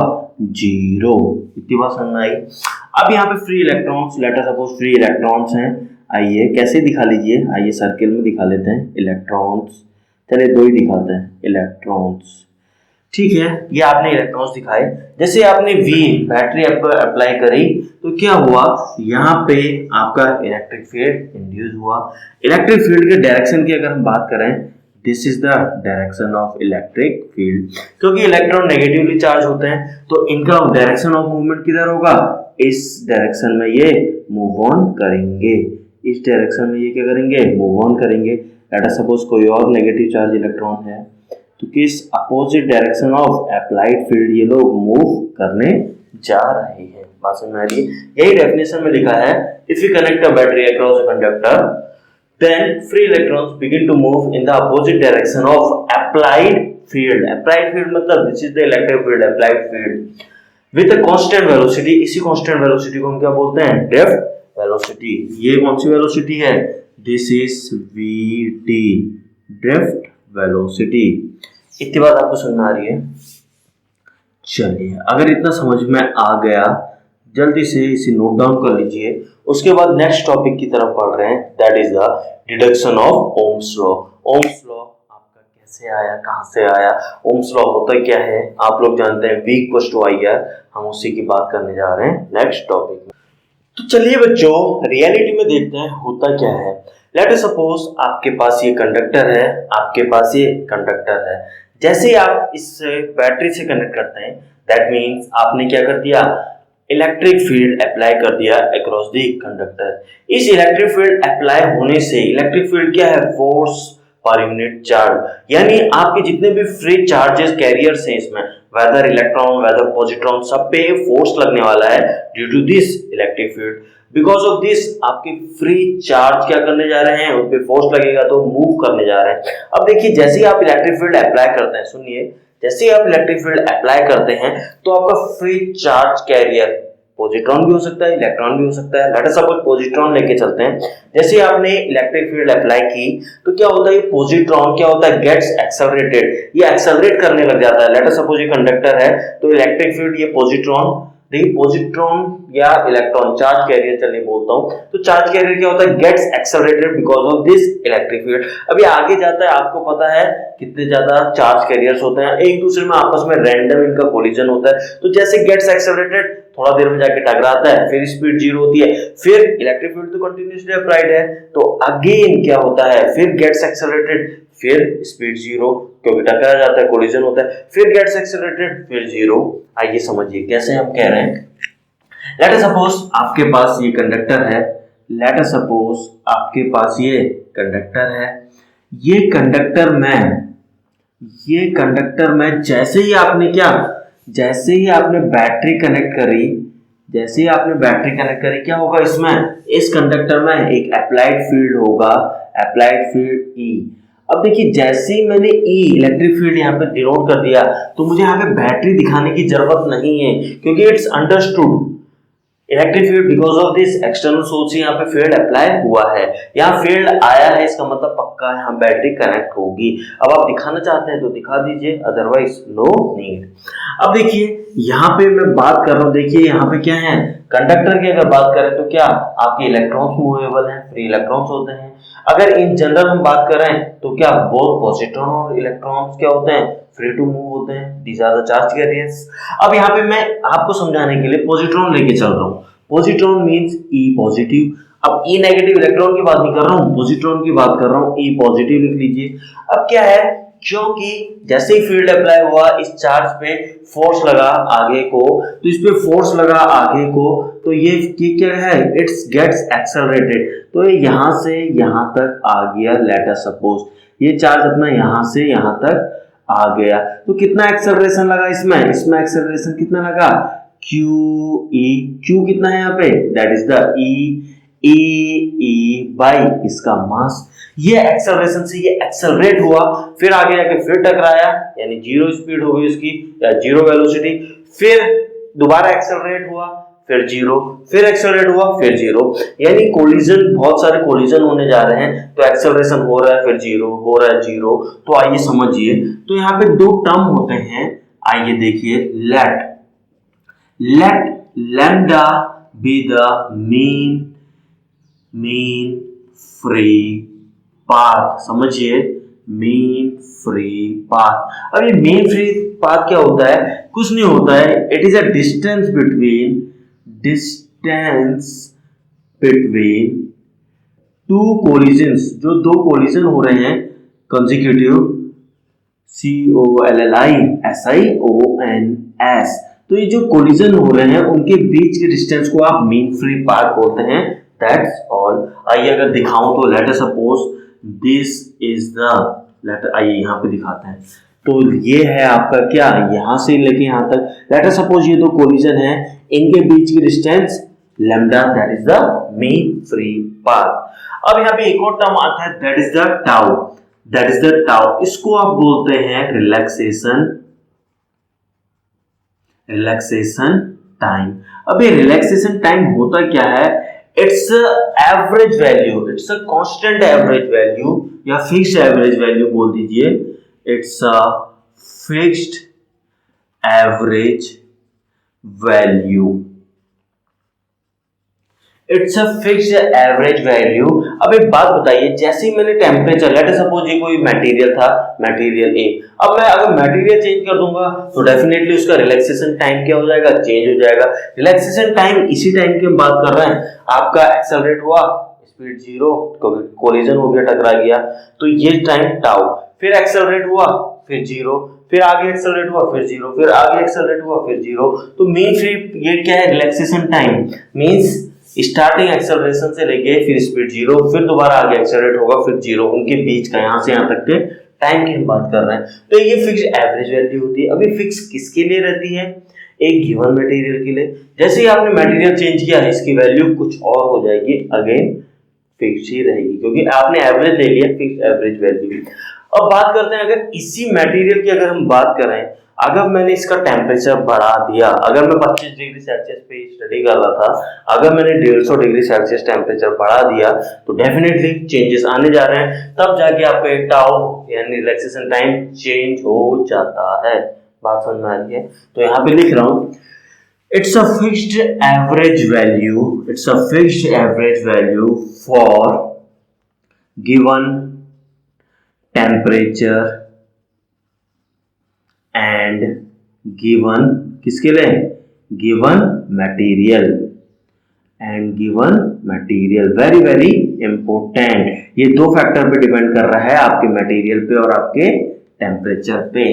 0। इतनी बात समझ में आई? अब यहाँ पे free electrons, late us suppose free electrons हैं, आइए कैसे दिखा लीजिए, आइए सर्किल में दिखा लेते हैं, इलेक्ट्रॉन्स, चलिए दो ही दिखाते हैं, इलेक्ट्रॉन्स, ठीक है, ये आपने इलेक्ट्रॉन्स दिखाए। जैसे आपने V बैटरी अप्लाई करी तो क्या हुआ, यहाँ पे आपका इलेक्ट्रिक फील्ड इंड्यूस हुआ। इलेक्ट्रिक फील्ड के डायरेक्शन की अगर हम बात करें, this is the direction of electric field, क्योंकि इलेक्ट्रॉन नेगेटिवली चार्ज होते हैं तो इनका डायरेक्शन ऑफ मूवमेंट किधर होगा, इस डायरेक्शन में ये मूव ऑन करेंगे, इस डायरेक्शन में ये क्या करेंगे, मूव ऑन करेंगे। लेट अस सपोज कोई और नेगेटिव चार्ज इलेक्ट्रॉन है, तो किस opposite direction of applied field ये लोग मूव करने जा रहे हैं। बात समझ में आ रही है? यही डेफिनेशन में लिखा है, if you connect a battery across a conductor then free electrons begin to move in the opposite direction of applied field. Applied field मतलब this is the electric field, applied field with a constant velocity. इसी कांस्टेंट वेलोसिटी को हम क्या बोलते हैं, ड्रिफ्ट वेलोसिटी। ये कौन सी वेलोसिटी है, this is vt, drift velocity. इतनी बात आपको समझ में आ रही है? चलिए, अगर इतना समझ में आ गया, जल्दी से इसे नोट डाउन कर लीजिए। उसके बाद नेक्स्ट टॉपिक की तरफ बढ़ रहे हैं, that is the deduction of Ohm's law. Ohm's law आपका कैसे आया, कहां से आया, ओम्स लॉ होता क्या है, आप लोग जानते हैं, V इक्वल्स टू I है, हम उसी की बात करने जा रहे हैं नेक्स्ट टॉपिक में। तो चलिए बच्चों, रियलिटी में देखते हैं होता क्या है। लेट अस सपोज आपके पास ये कंडक्टर है, आपके पास ये कंडक्टर है। जैसे ही आप इस बैटरी से कनेक्ट करते हैं, दैट मीन्स आपने क्या कर दिया, इलेक्ट्रिक फील्ड अप्लाई कर दिया अक्रॉस द कंडक्टर। इस इलेक्ट्रिक फील्ड अप्लाई होने से इलेक्ट्रिक फील्ड क्या है, फोर्स पर यूनिट चार्ज, यानी आपके जितने भी फ्री चार्जेस कैरियर्स हैं इसमें, वेदर इलेक्ट्रॉन वेदर पॉजिट्रॉन, सब पे फोर्स लगने वाला है due to this electric field. Because of this आपके फ्री चार्ज क्या करने जा रहे हैं, उन पे फोर्स लगेगा तो मूव करने जा रहे हैं। अब देखिए जैसे ही आप इलेक्ट्रिक फील्ड अप्लाई करते हैं, सुनिए, जैसे ही आप इलेक्ट्रिक फील्ड अप्लाई करते हैं तो आपका फ्री चार्ज कैरियर पॉजिट्रॉन भी हो सकता है, इलेक्ट्रॉन भी हो सकता है। लेट अस सपोज पॉजिट्रॉन लेके चलते हैं। जैसे आपने इलेक्ट्रिक फील्ड अप्लाई की तो क्या होता है, ये पॉजिट्रॉन क्या होता है, गेट्स एक्सेलरेटेड, ये एक्सेलरेट करने लग जाता है। लेट अस सपोज ये कंडक्टर है तो इलेक्ट्रिक फील्ड ये पॉजिट्रॉन, देखिए पॉजिट्रॉन या इलेक्ट्रॉन, चार्ज कैरियर चलिए बोलता हूं, तो चार्ज कैरियर क्या होता है, gets accelerated because of this electric field. अभी आगे जाता है, आपको पता है कितने ज्यादा चार्ज कैरियर्स होते हैं, एक दूसरे में आपस में रैंडम इनका कोलिजन होता है। तो जैसे गेट्स एक्सेलरेटेड, थोड़ा देर में जाके टकराता है, फिर स्पीड जीरो होती है, फिर इलेक्ट्रिक फील्ड तो कंटिन्यूअसली अप्लाइड है, तो अगेन क्या होता है, फिर गेट्स एक्सेलरेटेड, फिर स्पीड जीरो क्योंकि टकरा जाता है, कोलिजन होता है, फिर गेट्स एक्सेलरेटेड, फिर जीरो। आइए समझिए कैसे हम कह रहे हैं। लेट अस सपोज आपके पास ये कंडक्टर है, लेट अस सपोज आपके पास ये कंडक्टर है, ये कंडक्टर में जैसे ही आपने बैटरी कनेक्ट करी, क्या होगा इसमें, इस कंडक्टर में एक अप्लाइड फील्ड होगा, अप्लाइड फील्ड ई। अब देखिए जैसे ही मैंने ई इलेक्ट्रिक फील्ड यहाँ पे डिनोट कर दिया तो मुझे यहाँ पे बैटरी दिखाने की जरूरत नहीं है, क्योंकि it's understood electric field because of this external source यहाँ पे फील्ड अप्लाई हुआ है, यहाँ फील्ड आया है, इसका मतलब पक्का है यहाँ बैटरी कनेक्ट होगी। अब आप दिखाना चाहते हैं तो दिखा दीजिए, अदरवाइज नो नीड। अब देखिए यहाँ पे मैं बात कर रहा हूँ, देखिए यहाँ पे क्या है, कंडक्टर की अगर बात करें तो क्या आपके इलेक्ट्रॉन्स मूवेबल हैं, फ्री इलेक्ट्रॉन्स होते हैं। अगर इन जनरल हम बात कर रहे हैं तो क्या बोथ पॉजिट्रॉन और इलेक्ट्रॉन्स क्या होते हैं, फ्री टू मूव होते हैं, these are the charge carriers. अब यहाँ पे मैं आपको समझाने के लिए पॉजिट्रॉन लेके चल रहा हूँ। पॉजिट्रॉन मींस ई पॉजिटिव। अब ई नेगेटिव इलेक्ट्रॉन की बात नहीं कर रहा हूँ, पॉजिट्रॉन की बात कर रहा हूँ, ई पॉजिटिव लिख लीजिए। अब क्या है, क्योंकि जैसे ही फील्ड अप्लाई हुआ इस चार्ज पे फोर्स लगा आगे को, तो इस पे फोर्स लगा आगे को, तो ये क्या है, इट्स गेट्स एक्सेलरेटेड, तो ये यहाँ से यहाँ तक आ गया। लेट अस सपोज ये चार्ज अपना यहाँ से यहाँ तक आ गया, तो कितना एक्सेलरेशन लगा इसमें एक्सेलरेशन कितना लगा, क्यू ई, क्यू कितना है यहाँ पे, that is the E by इसका मास। ये एक्सेलरेशन से ये एक्सेलरेट हुआ, फिर आगे जाके फिर टकराया, यानी जीरो स्पीड हो गई उसकी या जीरो वेलोसिटी, फिर दोबारा एक्सेलरेट हुआ, फिर जीरो, फिर एक्सेलरेट हुआ, फिर जीरो, यानी कोलिजन, बहुत सारे कोलिजन होने जा रहे हैं, तो एक्सेलरेशन हो रहा है, फिर जीरो हो रहा है, जीरो। तो आइए समझिए, तो यहाँ पे दो टर्म होते हैं, आइए देखिए, let lambda be the mean free path, समझिए मीन फ्री पाथ। अब ये मीन फ्री पाथ क्या होता है, कुछ नहीं होता है, it is a distance between two collisions, जो दो कोलिजन हो रहे हैं कंसेक्यूटिव, COLLISIONS, तो ये जो कोलिजन हो रहे हैं उनके बीच के डिस्टेंस को आप मीन फ्री पाथ बोलते हैं, दैट्स ऑल। आइए अगर दिखाऊं तो let us suppose this is the, आइए यहाँ पे दिखाते हैं, तो ये है आपका क्या, यहाँ से लेके यहाँ तक, लेट अस सपोज ये दो कोलिजन है, इनके बीच की distance lambda, that is the mean free path. अब यहाँ पे एक और टर्म आता है, दैट इज द टाउ, इसको आप बोलते हैं रिलैक्सेशन टाइम। अब ये रिलैक्सेशन टाइम होता क्या है, it's average value, it's a constant average value या फिक्स्ड एवरेज वैल्यू बोल दीजिए, it's a fixed average value, it's a fixed average value. अब एक बात बताइए, जैसे ही मैंने टेम्परेचर, लेट अस सपोज ये कोई मटेरियल था, मटेरियल ए, अब मैं अगर मटेरियल चेंज कर दूंगा तो डेफिनेटली उसका रिलैक्सेशन टाइम क्या हो जाएगा, चेंज हो जाएगा। रिलैक्सेशन टाइम इसी टाइम की हम बात कर रहे हैं, आपका एक्सेलरेट हुआ, स्पीड जीरो, कोलिजन हो गया, टकरा गया, तो ये टाइम टाउ, फिर एक्सेलरेट हुआ, फिर जीरो, फिर आगे एक्सेलरेट हुआ फिर जीरो, फिर आगे एक्सेलरेट हुआ फिर जीरो। तो मीन फ्री ये क्या है, relaxation time means starting acceleration से लेके फिर स्पीड जीरो, फिर दोबारा आगे एक्सेलरेट होगा फिर जीरो, उनके बीच का यहां से यहां तक के टाइम की हम बात कर रहे हैं। तो ये फिक्स एवरेज वैल्यू होती है। अभी फिक्स किसके लिए रहती है, एक गिवन मटेरियल के लिए। जैसे ही आपने मटेरियल चेंज किया इसकी वैल्यू कुछ और हो जाएगी, अगेन फिक्स ही रहेगी क्योंकि आपने एवरेज ले लिया, फिक्स एवरेज वैल्यू। अब बात करते हैं अगर इसी मटेरियल की अगर हम बात करें, अगर मैंने इसका टेम्परेचर बढ़ा दिया, अगर मैं 25 डिग्री सेल्सियस पे स्टडी कर रहा था, अगर मैंने 150 डिग्री सेल्सियस टेम्परेचर बढ़ा दिया तो डेफिनेटली चेंजेस आने जा रहे हैं, तब जाके आपका टाउ यानी रिलैक्सेशन टाइम चेंज हो जाता है। बात समझ में आ रही है? तो यहाँ पे लिख रहा हूं it's a fixed average value for given temperature and given किसके लिए, given material and given material, very very important. ये दो फैक्टर पे डिपेंड कर रहा है, आपके मटेरियल पे और आपके टेम्परेचर पे।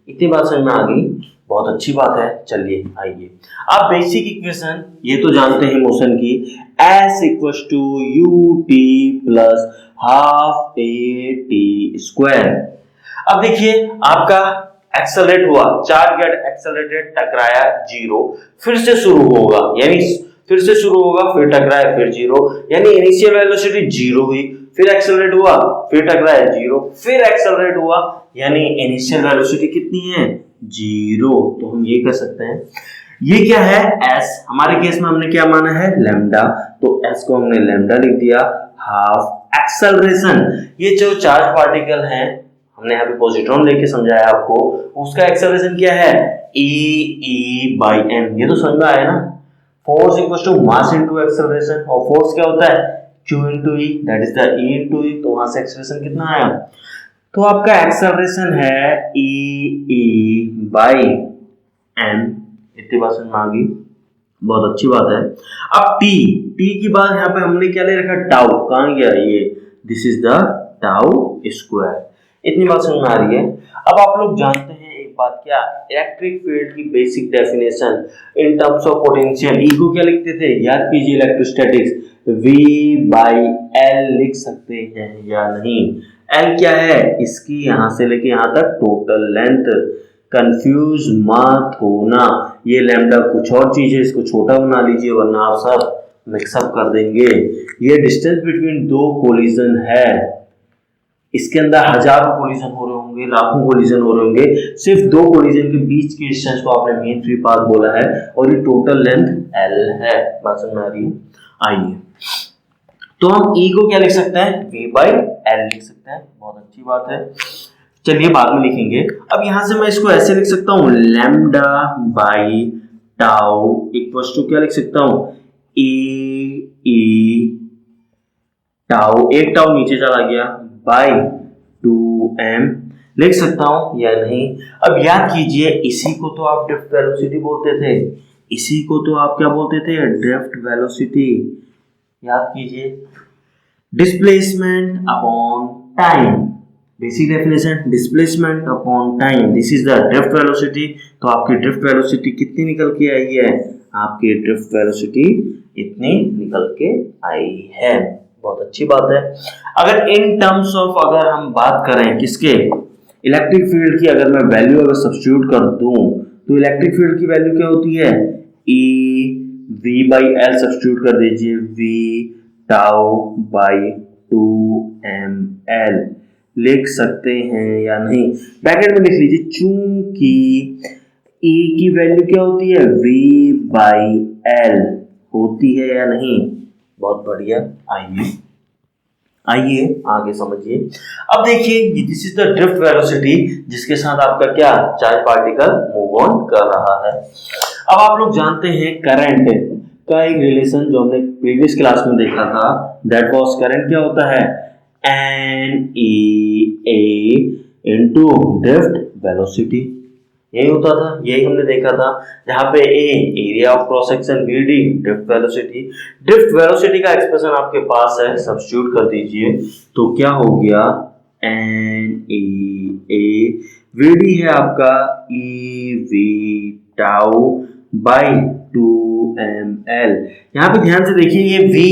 इतनी बात समझ में आ गई, बहुत अच्छी बात है। चलिए आइए, आप बेसिक इक्वेशन ये तो जानते हैं मोशन की, S equals to u t plus half a t square. अब देखिए आपका एक्सेलरेट हुआ, चार्ज गेट एक्सेलरेटेड, टकराया जीरो, फिर से शुरू होगा यानी फिर से शुरू होगा फिर टकराया फिर जीरो, यानी इनिशियल वेलोसिटी जीरो हुई, फिर एक्सेलरेट हुआ फिर टकराया जीरो, फिर एक्सेलरेट हुआ यानी इनिशियल वेलोसिटी कितनी है, जीरो। तो हम ये कह सकते हैं ये क्या है, s, हमारे केस में हमने क्या माना है, लैम्डा, तो s को हमने लैम्डा लिख दिया, हाफ एक्सेलरेशन। ये जो चार्ज पार्टिकल है, हमने यहाँ पे पॉजिट्रॉन लेके समझाया आपको, उसका एक्सेलरेशन क्या है, e बाई m। ये तो समझ में आया ना, force equals to mass into acceleration, और फोर्स क्या होता है, q into e, that is the e into e। तो वहां से एक्सेलरेशन कितना आया, तो आपका एक्सेलरेशन है e बाई m। इतनी बात समझ में आ गई, बहुत अच्छी बात है। अब t की बात यहाँ पे हमने क्या ले रखा, टाउ, कहाँ गया ये, this is the tau square. इतनी बात समझ में आ रही है। अब आप लोग जानते हैं एक बात, क्या इलेक्ट्रिक फील्ड की basic definition in terms of potential, E को क्या लिखते थे, याद कीजिए इलेक्ट्रोस्टैटिक्स, v बाई एल लिख सकते हैं या नहीं। एल क्या है, इसकी यहां से लेके यहां तक टोटल लेंथ। कंफ्यूज मत होना, ये लैम्डा कुछ और चीज है, इसको छोटा बना लीजिए वरना आप सब मिक्सअप कर देंगे। ये डिस्टेंस बिटवीन दो कोलिजन है, इसके अंदर हजारों कोलिजन हो रहे होंगे, लाखों कोलिजन हो रहे होंगे, सिर्फ दो कोलिजन के बीच की डिस्टेंस को आपने मेन फ्री पाथ बोला है, और ये टोटल लेंथ एल है। बात समझ में आ रही है? आइए, तो हम E को क्या लिख सकते हैं, V बाई एल लिख सकते हैं, बहुत अच्छी बात है। चलिए बाद में लिखेंगे। अब यहां से मैं इसको ऐसे लिख सकता हूं, lambda by tau equals to क्या लिख सकता हूं, ई टाउ, एक टाउ नीचे चला गया, बाई 2m लिख सकता हूं या नहीं। अब याद कीजिए, इसी को तो आप ड्रिफ्ट वेलोसिटी बोलते थे, इसी को तो आप क्या बोलते थे, ड्रिफ्ट वेलोसिटी। याद कीजिए, displacement upon time, basic definition, displacement upon time, this is the drift velocity. तो आपकी ड्रिफ्ट वेलोसिटी कितनी निकल के आई है, आपकी ड्रिफ्ट वेलोसिटी इतनी निकल के आई है, बहुत अच्छी बात है। अगर इन टर्म्स ऑफ अगर हम बात करें किसके, इलेक्ट्रिक फील्ड की, अगर मैं वैल्यू अगर सब्स्टिट्यूट कर दूं तो इलेक्ट्रिक फील्ड की वैल्यू क्या होती है, E V by L substitute कर दीजिए, वी टाउ बाई 2ml लिख सकते हैं या नहीं, ब्रैकेट में लिख लीजिए, चूंकि E की वैल्यू क्या होती है, V बाई एल होती है या नहीं। बहुत बढ़िया, आइए आगे समझिए। अब देखिए, this is the drift velocity, जिसके साथ आपका क्या चार्ज पार्टिकल मूव ऑन कर रहा है। अब आप लोग जानते हैं करंट का एक रिलेशन जो हमने प्रीवियस क्लास में देखा था, दैट वाज करंट क्या होता है, NEA इनटू ड्रिफ्ट वेलोसिटी, यही होता था, यही हमने देखा था, जहां पे A area of cross section, BD drift velocity. Drift velocity का एक्सप्रेशन आपके पास है, सब्स्टिट्यूट कर दीजिए, तो क्या हो गया, एन ए, वीडी है आपका E V tau by 2ml। यहाँ पे ध्यान से देखिए, ये वी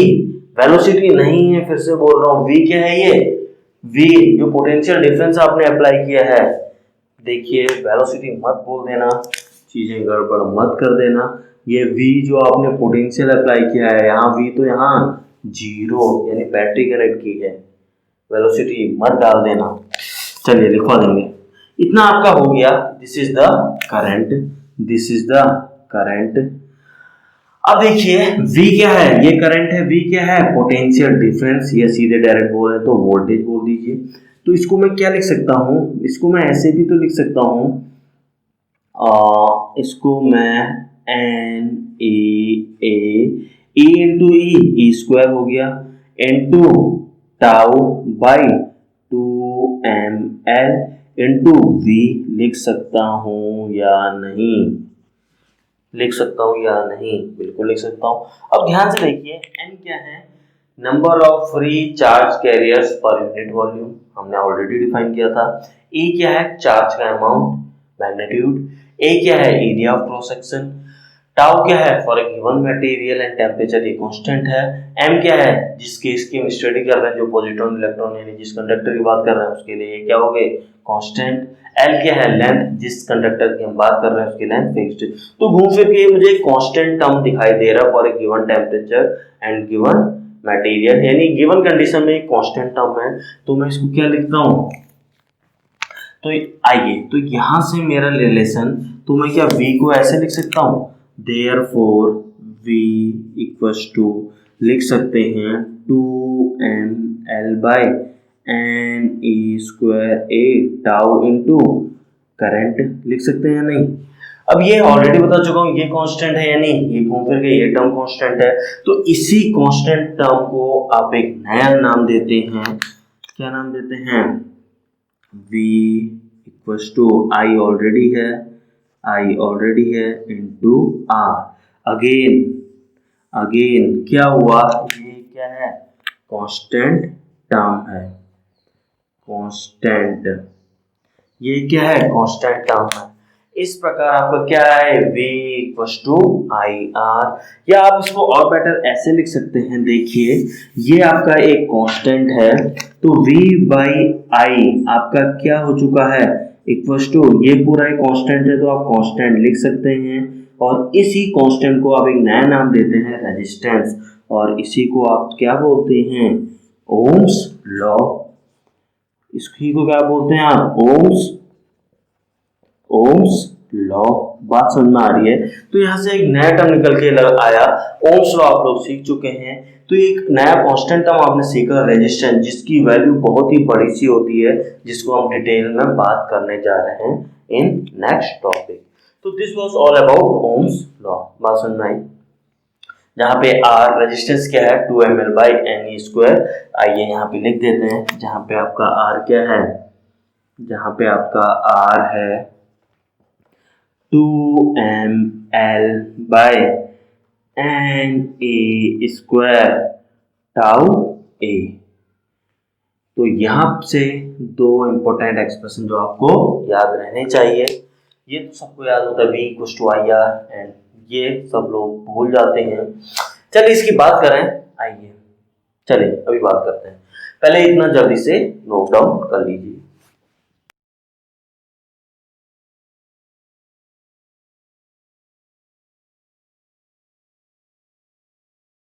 वेलोसिटी नहीं है, फिर से बोल रहा हूँ, वी क्या है, ये वी जो पोटेंशियल डिफरेंस आपने अप्लाई किया है। देखिए वेलोसिटी मत बोल देना, चीजें गड़बड़ मत कर देना। ये v जो आपने पोटेंशियल अप्लाई किया है, यहाँ v तो यहाँ जीरो यानी बैटरी कनेक्ट की है, वेलोसिटी मत डाल देना। चलिए लिखवा देंगे, इतना आपका हो गया। This is the current, this is the current. अब देखिए v क्या है, ये करंट है, v क्या है, पोटेंशियल डिफरेंस, ये सीधे डायरेक्ट बोल रहे तो वोल्टेज बोल दीजिए। तो इसको मैं क्या लिख सकता हूँ, इसको मैं ऐसे भी तो लिख सकता हूँ, इसको मैं n a into e square हो गया into tau by 2ml into v लिख सकता हूँ या नहीं, लिख सकता हूँ या नहीं, बिल्कुल लिख सकता हूँ। अब ध्यान से देखिए, n क्या है, number of free charge carriers per unit volume, हमने ऑलरेडी डिफाइन किया था। e क्या है, चार्ज का अमाउंट मैग्नीट्यूड, a क्या है, area of cross section, tau क्या है, for a given material and temperature, ये कांस्टेंट है। m क्या है, जिस केस की हम स्टडी कर रहे हैं, जो पॉजिट्रॉन इलेक्ट्रॉन यानी जिस कंडक्टर की बात कर रहे हैं उसके लिए क्या हो गए, कांस्टेंट। l क्या है, लेंथ, जिस कंडक्टर की हम बात कर रहे हैं उसकी लेंथ फिक्स्ड। तो घूम फिर के मुझे कांस्टेंट टर्म दिखाई दे रहा है for a given temperature and given material, यानी गिवन कंडीशन में एक कांस्टेंट टर्म है। तो मैं इसको क्या लिखता हूँ, तो आइए, तो यहां से मेरा रिलेशन, तो मैं क्या v को ऐसे लिख सकता हूँ, देयरफॉर v इक्वल्स टू लिख सकते हैं 2ml by n e square a tau into current, लिख सकते हैं नहीं। अब ये ऑलरेडी बता चुका हूँ, ये कांस्टेंट है यानी ये घूम फिर के ये टर्म कांस्टेंट है। तो इसी कांस्टेंट टर्म को आप एक नया नाम देते हैं, क्या नाम देते हैं, v equals to I already है इंटू आर। अगेन क्या हुआ, ये क्या है, कांस्टेंट टर्म है, कांस्टेंट, ये क्या है, कांस्टेंट टर्म है। इस प्रकार आपका क्या है, v equals to I r, या आप इसको और बेटर ऐसे लिख सकते हैं। देखिए ये आपका एक कांस्टेंट है, तो v बाई आई आपका क्या हो चुका है, इक्वल्स टू, ये पूरा एक कांस्टेंट है तो आप कांस्टेंट लिख सकते हैं, और इसी कांस्टेंट को आप एक नया नाम देते हैं रेजिस्टेंस, और इसी को आप क्या बोलते हैं, ओम्स लॉ। इसकी को क्या बोलते हैं आप, ओम्स लॉ। बात समझ में आ रही है। तो यहाँ से एक नया टर्म निकल के आया, ओम्स लॉ आप लोग सीख चुके हैं। तो एक नया कांस्टेंट टर्म आपने सीखा, रेजिस्टेंस, जिसकी वैल्यू बहुत ही बड़ी सी होती है, जिसको हम डिटेल में बात करने जा रहे हैं इन नेक्स्ट टॉपिक। तो this was all about Ohm's law. बात समझ में आई। जहाँ पे आर रेजिस्टेंस क्या है, 2ml by N e square. आइए यहाँ पे लिख देते हैं, जहाँ पे आपका आर क्या है, जहाँ पे आपका आर है 2ml by n a square tau a. तो यहाँ से दो इंपॉर्टेंट एक्सप्रेशन जो आपको याद रहने चाहिए, ये तो सबको याद होता है, v equals to I r, and ये सब लोग भूल जाते हैं। चलिए इसकी बात करें, आइए चलिए अभी बात करते हैं। पहले इतना जल्दी से नोट डाउन कर लीजिए।